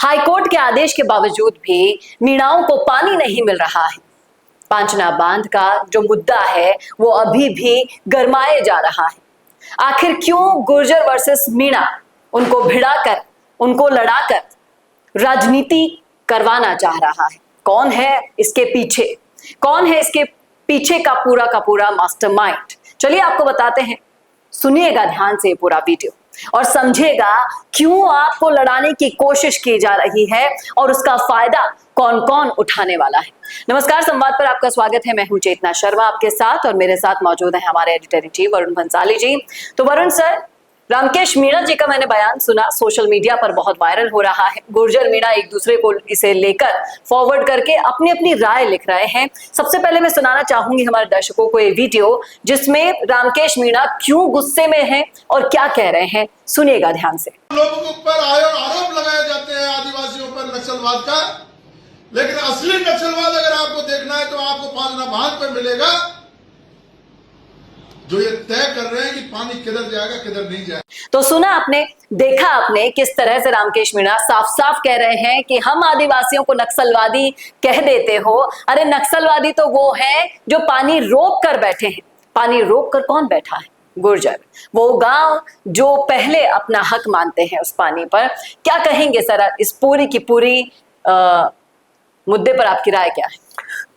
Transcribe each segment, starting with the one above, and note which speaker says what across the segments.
Speaker 1: High court के आदेश के बावजूद भी मीणाओं को पानी नहीं मिल रहा है। पांचना बांध का जो मुद्दा है वो अभी भी गरमाए जा रहा है। आखिर क्यों गुर्जर वर्सेस मीणा उनको भिड़ाकर, उनको लड़ाकर राजनीति करवाना चाह रहा है? कौन है इसके पीछे? कौन है इसके पीछे का पूरा मास्टरमाइंड? चलिए आपको बताते हैं, सुनिएगा ध्यान से पूरा वीडियो और समझिएगा क्यों आपको लड़ाने की कोशिश की जा रही है और उसका फायदा कौन कौन उठाने वाला है। नमस्कार, संवाद पर आपका स्वागत है। मैं हूं चेतना शर्मा आपके साथ और मेरे साथ मौजूद है हमारे editor in chief Varun Bhansali ji. तो वरुण सर, रामकेश मीणा जी का मैंने बयान सुना, सोशल मीडिया पर बहुत वायरल हो रहा है। गुर्जर मीणा एक दूसरे को इसे लेकर फॉरवर्ड करके अपनी अपनी राय लिख रहे हैं। सबसे पहले मैं सुनाना चाहूंगी हमारे दर्शकों को ये वीडियो जिसमें रामकेश मीणा क्यों गुस्से में हैं और क्या कह रहे हैं। सुनिएगा ध्यान से।
Speaker 2: लोगों के ऊपर आरोप लगाए जाते हैं आदिवासियों पर नक्सलवाद का, लेकिन असली नक्सलवाद अगर आपको देखना है तो आपको पांचना बांध पर मिलेगा, जो ये तय कर रहे हैं कि पानी किधर जाएगा किधर नहीं जाएगा।
Speaker 1: तो सुना आपने, देखा आपने किस तरह से रामकेश मीणा साफ साफ कह रहे हैं कि हम आदिवासियों को नक्सलवादी कह देते हो। अरे नक्सलवादी तो वो हैं जो पानी रोक कर बैठे हैं। पानी रोक कर कौन बैठा है? गुर्जर, वो गांव जो पहले अपना हक मानते हैं उस पानी पर। क्या कहेंगे सर इस पूरी की पूरी मुद्दे पर? आपकी राय क्या है?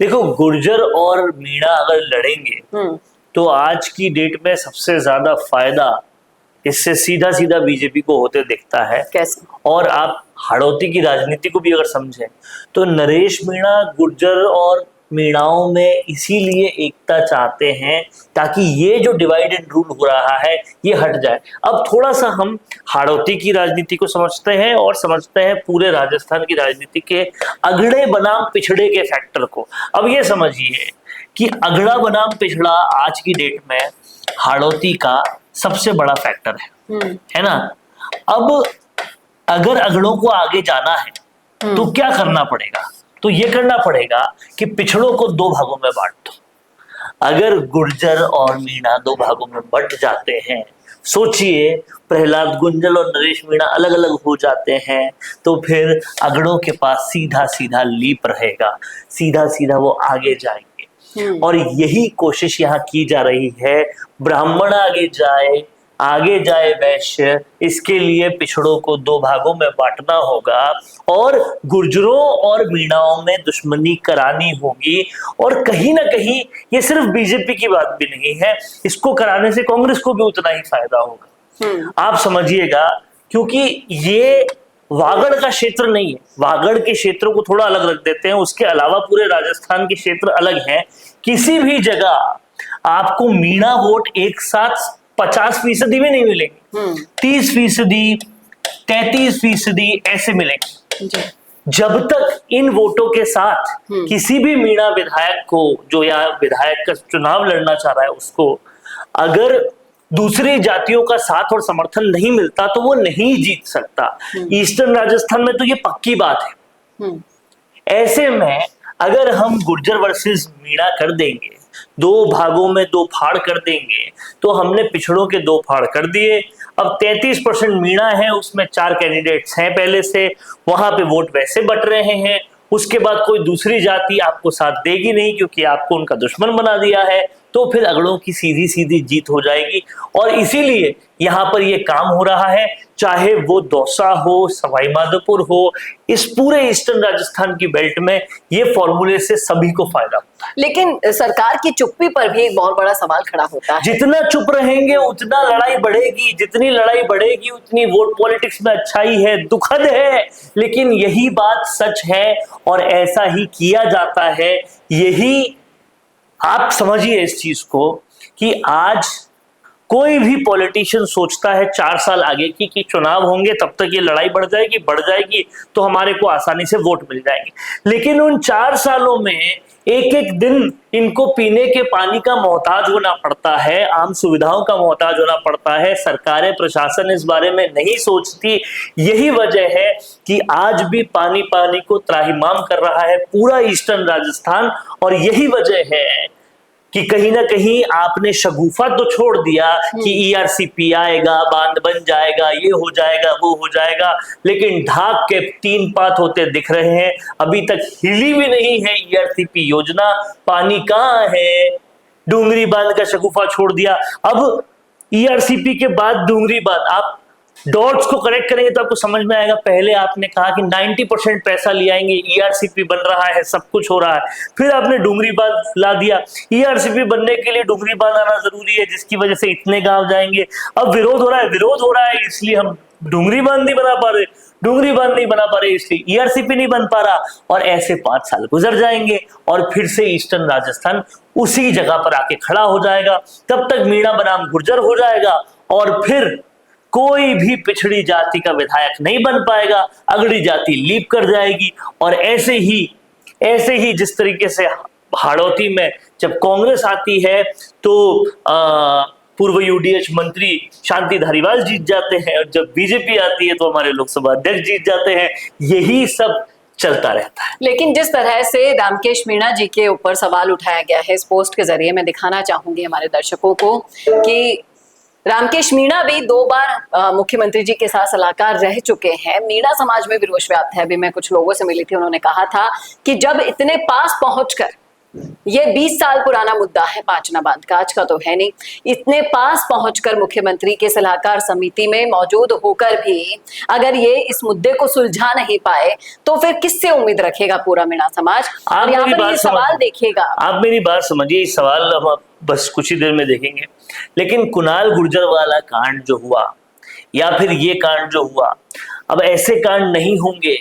Speaker 3: देखो, गुर्जर और मीणा अगर लड़ेंगे तो आज की डेट में सबसे ज्यादा फायदा इससे सीधा सीधा बीजेपी को होते दिखता है।
Speaker 1: कैसे? और
Speaker 3: आप हाड़ौती की राजनीति को भी अगर समझें तो नरेश मीणा गुर्जर और मीणाओं में इसीलिए एकता चाहते हैं ताकि ये जो डिवाइड एंड रूल हो रहा है ये हट जाए। अब थोड़ा सा हम हाड़ौती की राजनीति को समझते हैं और समझते हैं पूरे राजस्थान की राजनीति के अगड़े बनाम पिछड़े के फैक्टर को। अब ये समझिए कि अगड़ा बनाम पिछड़ा आज की डेट में हाड़ौती का सबसे बड़ा फैक्टर है ना। अब अगर अगड़ों को आगे जाना है तो क्या करना पड़ेगा? तो ये करना पड़ेगा कि पिछड़ों को दो भागों में बांट दो। अगर गुर्जर और मीणा दो भागों में बंट जाते हैं, सोचिए प्रहलाद गुंजल और नरेश मीणा अलग अलग हो जाते हैं तो फिर अगड़ों के पास सीधा सीधा लीप रहेगा, सीधा सीधा वो आगे जाएंगे। और यही कोशिश यहाँ की जा रही है। ब्राह्मण आगे जाए वैश्य, इसके लिए पिछड़ों को दो भागों में बांटना होगा और गुर्जरों और मीणाओं में दुश्मनी करानी होगी। और कहीं ना कहीं ये सिर्फ बीजेपी की बात भी नहीं है, इसको कराने से कांग्रेस को भी उतना ही फायदा होगा। आप समझिएगा, क्योंकि ये वागड़ का क्षेत्र नहीं है। वागड़ के क्षेत्रों को थोड़ा अलग रख देते हैं, उसके अलावा पूरे राजस्थान के क्षेत्र अलग हैं। किसी भी जगह आपको मीणा वोट एक साथ 50% भी नहीं मिलेंगे, 30%, 33% ऐसे मिलेंगे। जब तक इन वोटों के साथ किसी भी मीणा विधायक को, जो या विधायक का चुनाव लड़ना चाह रहा है, उसको अगर दूसरी जातियों का साथ और समर्थन नहीं मिलता तो वो नहीं जीत सकता। ईस्टर्न राजस्थान में तो ये पक्की बात है। ऐसे में अगर हम गुर्जर वर्सेस मीणा कर देंगे, दो भागों में दो फाड़ कर देंगे, तो हमने पिछड़ों के दो फाड़ कर दिए। अब 33% मीणा है, उसमें 4 कैंडिडेट्स हैं पहले से, वहां पे वोट वैसे बट रहे हैं। उसके बाद कोई दूसरी जाति आपको साथ देगी नहीं क्योंकि आपको उनका दुश्मन बना दिया है, तो फिर अगड़ों की सीधी सीधी जीत हो जाएगी। और इसीलिए यहाँ पर ये काम हो रहा है, चाहे वो दौसा हो, सवाई माधोपुर हो, इस पूरे ईस्टर्न राजस्थान की बेल्ट में ये फॉर्मूले से सभी को फायदा होता है।
Speaker 1: लेकिन सरकार की चुप्पी पर भी एक बहुत बड़ा सवाल खड़ा होता है।
Speaker 3: जितना चुप रहेंगे उतना लड़ाई बढ़ेगी, जितनी लड़ाई बढ़ेगी उतनी वोट पॉलिटिक्स में अच्छाई है। दुखद है लेकिन यही बात सच है और ऐसा ही किया जाता है। यही आप समझिए इस चीज को कि आज कोई भी पॉलिटिशियन सोचता है 4 साल आगे की कि चुनाव होंगे तब तक ये लड़ाई बढ़ जाएगी तो हमारे को आसानी से वोट मिल जाएंगे। लेकिन उन 4 सालों में एक एक दिन इनको पीने के पानी का मोहताज होना पड़ता है, आम सुविधाओं का मोहताज होना पड़ता है। सरकारें, प्रशासन इस बारे में नहीं सोचती। यही वजह है कि आज भी पानी को त्राहिमाम कर रहा है पूरा ईस्टर्न राजस्थान। और यही वजह है कि कहीं ना कहीं आपने शगुफा तो छोड़ दिया कि ईआरसीपी आएगा, बांध बन जाएगा, ये हो जाएगा, वो हो जाएगा, लेकिन ढाक के 3 पात होते दिख रहे हैं। अभी तक हिली भी नहीं है ईआरसीपी योजना। पानी कहाँ है? डूंगरी बांध का शगुफा छोड़ दिया। अब ईआरसीपी के बाद डूंगरी बांध, आप डॉट्स को कनेक्ट करेंगे तो आपको समझ में आएगा। पहले आपने कहा कि 90% पैसा ले आएंगे, ईआरसीपी बन रहा है, सब कुछ हो रहा है, फिर आपने डूंगरी बांध ला दिया। ईआरसीपी बनने के लिए डूंगरी बांध आना जरूरी है, जिसकी वजह से इतने गांव जाएंगे। अब विरोध हो रहा है इसलिए हम डूंगरी बांध नहीं बना पा रहे, डूंगरी बांध नहीं बना पा रहे इसलिए ईआरसीपी नहीं बन पा रहा। और ऐसे 5 साल गुजर जाएंगे और फिर से ईस्टर्न राजस्थान उसी जगह पर आके खड़ा हो जाएगा। तब तक मीणा बनाम गुर्जर हो जाएगा और फिर कोई भी पिछड़ी जाति का विधायक नहीं बन पाएगा, अगड़ी जाति लीप कर जाएगी। और ऐसे ही जिस तरीके से हाड़ौती में जब कांग्रेस आती है तो पूर्व यूडीएच मंत्री शांति धारीवाल जीत जाते हैं, और जब बीजेपी आती है तो हमारे लोकसभा अध्यक्ष जीत जाते हैं। यही सब चलता रहता है।
Speaker 1: लेकिन जिस तरह से रामकेश मीणा जी के ऊपर सवाल उठाया गया है इस पोस्ट के जरिए, मैं दिखाना चाहूंगी हमारे दर्शकों को कि रामकेश मीणा भी 2 बार मुख्यमंत्री जी के साथ सलाहकार रह चुके हैं। मीणा समाज में भी रोष व्याप्त है। अभी मैं कुछ लोगों से मिली थी, उन्होंने कहा था कि जब इतने पास पहुंचकर, ये 20 साल पुराना मुद्दा है पांचना बांध का, आज का तो है नहीं, इतने पास पहुंचकर मुख्यमंत्री के सलाहकार समिति में मौजूद होकर भी अगर ये इस मुद्दे को सुलझा नहीं पाए तो फिर किससे उम्मीद रखेगा पूरा मीणा समाज? और यहाँ पर ये सवाल देखिएगा।
Speaker 3: आप मेरी बात समझिए, इस सवाल हम बस कुछ ही देर में देखेंगे। लेकिन कुणाल गुर्जर वाला कांड जो हुआ या फिर ये कांड जो हुआ, अब ऐसे कांड नहीं होंगे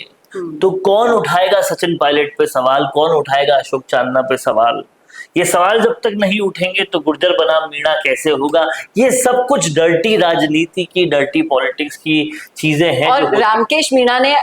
Speaker 3: तो कौन उठाएगा सचिन पायलट पे सवाल, कौन उठाएगा अशोक चांदना पे सवाल? ये सवाल जब तक नहीं उठेंगे तो गुर्जर बनाम मीणा कैसे होगा? ये सब कुछ डर्टी राजनीति की, डर्टी पॉलिटिक्स की चीजें हैं।
Speaker 1: और रामकेश मीणा ने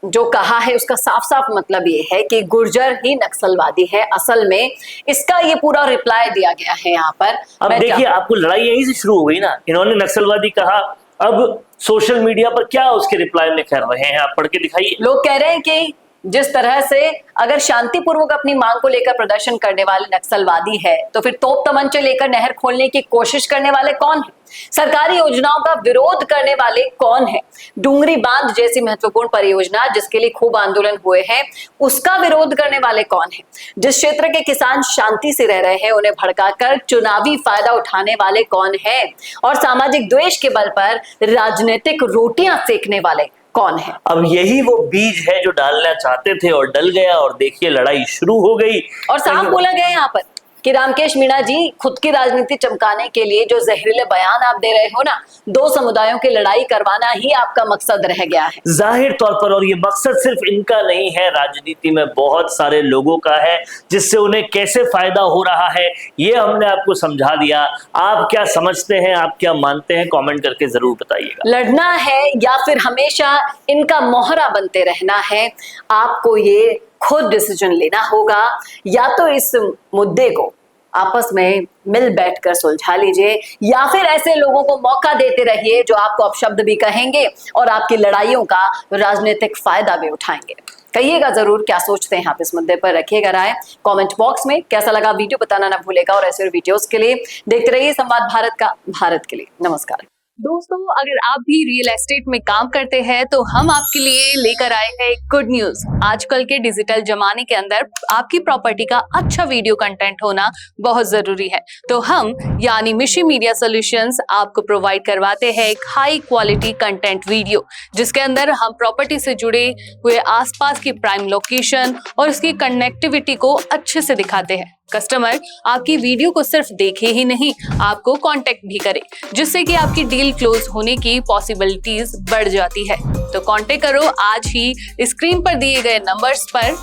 Speaker 1: जो कहा है उसका साफ साफ मतलब ये है कि गुर्जर ही नक्सलवादी है असल में। इसका ये पूरा रिप्लाई दिया गया है यहाँ पर।
Speaker 3: अब देखिए, आपको लड़ाई यहीं से शुरू हो गई ना। इन्होंने नक्सलवादी कहा, अब सोशल मीडिया पर क्या उसके रिप्लाई में कर रहे हैं, आप पढ़ के दिखाइए।
Speaker 1: लोग कह रहे हैं कि जिस तरह से अगर शांतिपूर्वक अपनी मांग को लेकर प्रदर्शन करने वाले नक्सलवादी है तो फिर तोप तमंचे लेकर नहर खोलने की कोशिश करने वाले कौन है? सरकारी योजनाओं का विरोध करने वाले कौन है? डूंगरी बांध जैसी महत्वपूर्ण परियोजना जिसके लिए खूब आंदोलन हुए हैं, उसका विरोध करने वाले कौन है? जिस क्षेत्र के किसान शांति से रह रहे हैं उन्हें भड़काकर चुनावी फायदा उठाने वाले कौन है? और सामाजिक द्वेष के बल पर राजनीतिक रोटियां सेकने वाले कौन है?
Speaker 3: अब यही वो बीज है जो डालना चाहते थे और डल गया, और देखिए लड़ाई शुरू हो गई।
Speaker 1: और साफ बोला गया यहाँ पर कि रामकेश मीणा जी खुद की राजनीति चमकाने के लिए जो जहरीले बयान आप दे रहे हो ना, 2 समुदायों की लड़ाई करवाना ही आपका मकसद रह गया है
Speaker 3: जाहिर तौर पर। और ये मकसद सिर्फ इनका नहीं है, राजनीति में बहुत सारे लोगों का है, जिससे उन्हें कैसे फायदा हो रहा है ये हमने आपको समझा दिया। आप क्या समझते हैं, आप क्या मानते हैं, कमेंट करके जरूर बताइएगा।
Speaker 1: लड़ना है या फिर हमेशा इनका मोहरा बनते रहना है, आपको ये खुद डिसीजन लेना होगा। या तो इस मुद्दे को आपस में मिल बैठकर सुलझा लीजिए, या फिर ऐसे लोगों को मौका देते रहिए जो आपको अपशब्द भी कहेंगे और आपकी लड़ाइयों का राजनीतिक फायदा भी उठाएंगे। कहिएगा जरूर क्या सोचते हैं आप इस मुद्दे पर, रखिएगा राय कमेंट बॉक्स में। कैसा लगा वीडियो बताना ना भूलेगा, और ऐसे वीडियोस के लिए देखते रहिए संवाद भारत का, भारत के लिए। नमस्कार
Speaker 4: दोस्तों, अगर आप भी रियल एस्टेट में काम करते हैं तो हम आपके लिए लेकर आए हैं एक गुड न्यूज। आजकल के डिजिटल जमाने के अंदर आपकी प्रॉपर्टी का अच्छा वीडियो कंटेंट होना बहुत जरूरी है। तो हम यानी मिशी मीडिया सॉल्यूशंस आपको प्रोवाइड करवाते हैं एक हाई क्वालिटी कंटेंट वीडियो, जिसके अंदर हम प्रॉपर्टी से जुड़े हुए आसपास की प्राइम लोकेशन और उसकी कनेक्टिविटी को अच्छे से दिखाते हैं। कस्टमर आपकी वीडियो को सिर्फ देखे ही नहीं, आपको कांटेक्ट भी करे, जिससे कि आपकी डील क्लोज होने की पॉसिबिलिटीज बढ़ जाती है। तो कांटेक्ट करो आज ही स्क्रीन पर दिए गए नंबर्स पर।